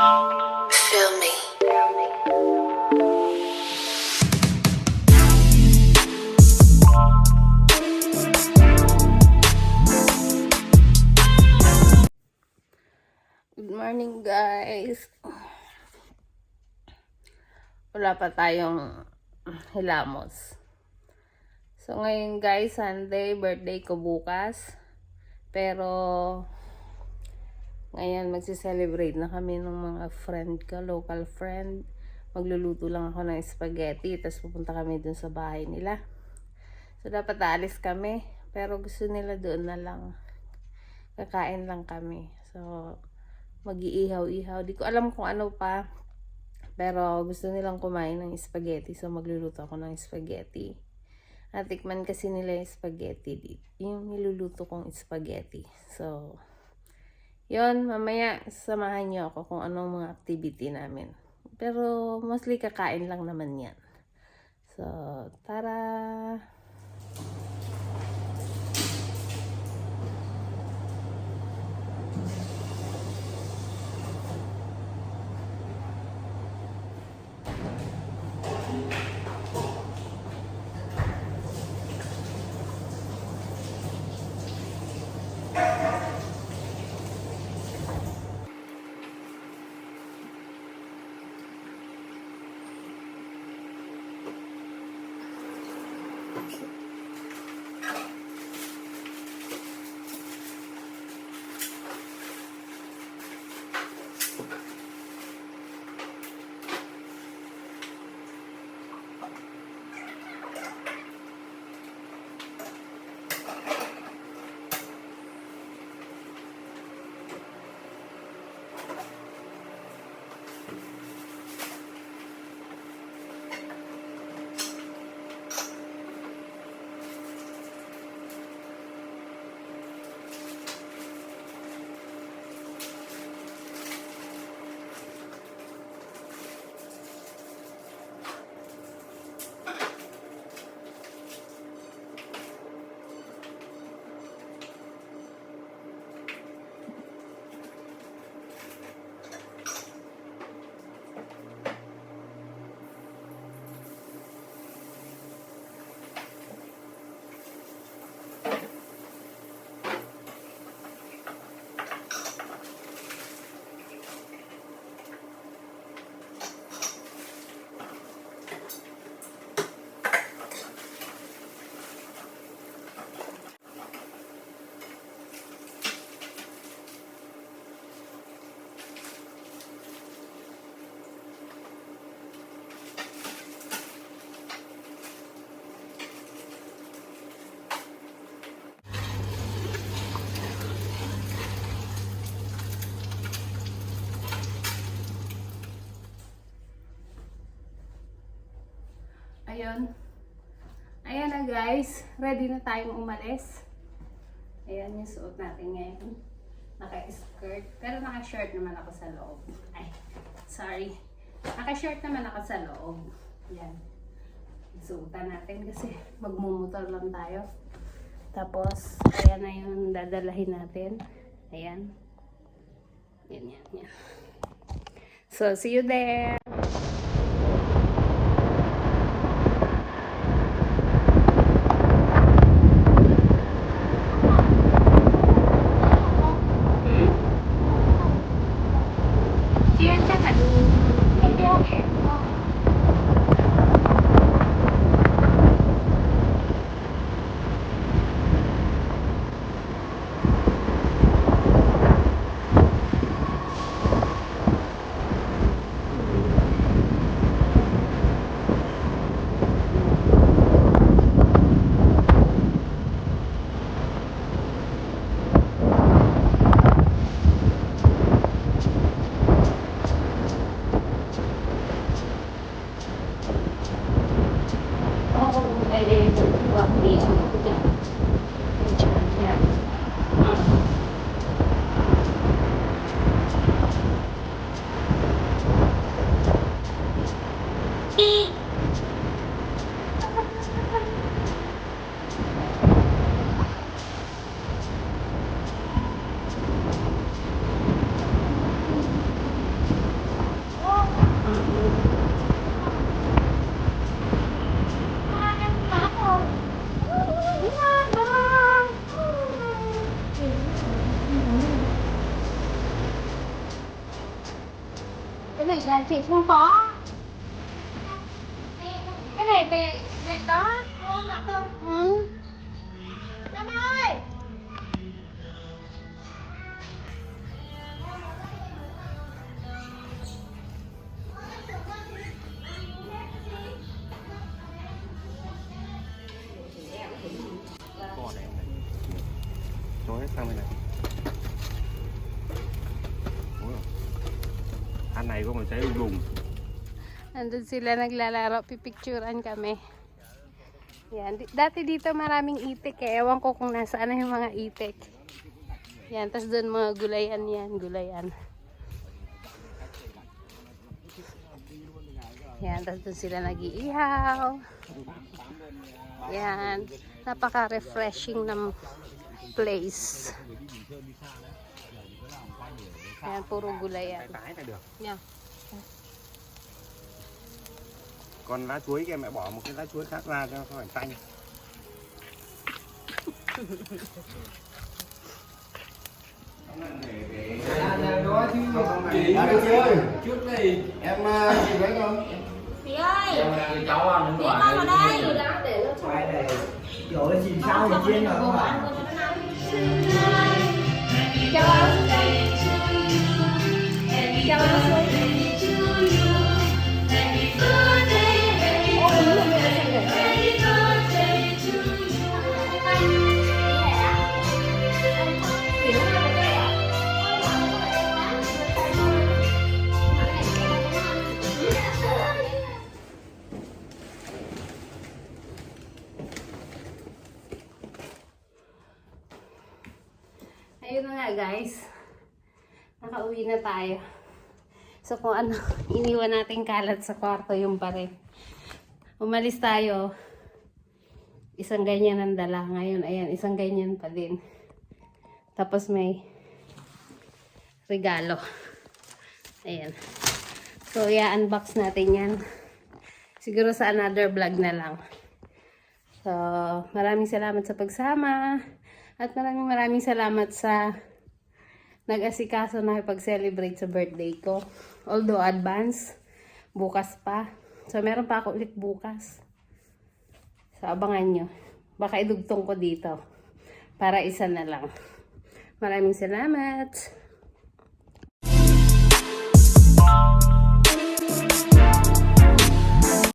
Feel me. Good morning, guys. Wala pa tayong hilamos. So ngayon, guys, Sunday, birthday ko bukas. Pero ngayon magsi-celebrate na kami ng mga friend ko, local friend. Magluluto lang ako ng spaghetti, tapos pupunta kami dun sa bahay nila. So dapat aalis kami, pero gusto nila doon na lang. Kakain lang kami. So mag-iihaw-ihaw. Di ko alam kung ano pa. Pero gusto nilang kumain ng spaghetti. So magluluto ako ng spaghetti. Natikman kasi nila yung spaghetti. Yung niluluto kong spaghetti. So, yon, mamaya samahan niyo ako kung anong mga activity namin. Pero mostly kakain lang naman yan. So, tara! Ayun. Ayan na, guys. Ready na tayong umalis. Ayan yung suot natin ngayon. Naka-skirt. Pero naka-shirt naman ako sa loob. Ay, sorry. Naka-shirt naman ako sa loob. Ayan. Suotan natin kasi magmumotor lang tayo. Tapos, ayan na yung dadalahin natin. Ayan. Yan. So, see you there! này là chị không có. Cái này về đó. Ừ. Năm ơi. Cho hết sang bên này. Ủa, anh này có mà cháy lùng. Nandun sila naglalaro, pipicturean kami. Yan. Dati dito maraming itik eh. Ewan ko kung nasaan na yung mga itik. Yan. Tapos doon mga gulayan yan. Gulayan. Yan. Tapos doon sila nag-iihaw. Yan. Napaka-refreshing ng place. Yan. Puro gulayan. Tái này được. Yan. Còn lá chuối kia mẹ bỏ một cái lá chuối khác ra cho khỏi tanh. Chị đi chơi chút đi em chị thấy không? Chị ơi, Em cháu ăn chị bên con vào ngoài đây. quay này rồi chị sao thì chiên ở ngoài Chào áo đây. Chào áo xuống. Ayun na nga guys. Nakauwi na tayo. So kung ano, iniwan natin kalat sa kwarto yung pa rin. Umalis tayo. Isang ganyan ang dala. Ngayon, ayan, isang ganyan pa din. Tapos may regalo. Ayan. So, i-unbox natin yan. Siguro sa another vlog na lang. So, maraming salamat sa pagsama. At maraming salamat sa nag-asikaso na ipag-celebrate sa birthday ko. Although advance, bukas pa. So, meron pa ako ulit bukas. So, abangan nyo. Baka idugtong ko dito. Para isa na lang. Maraming salamat.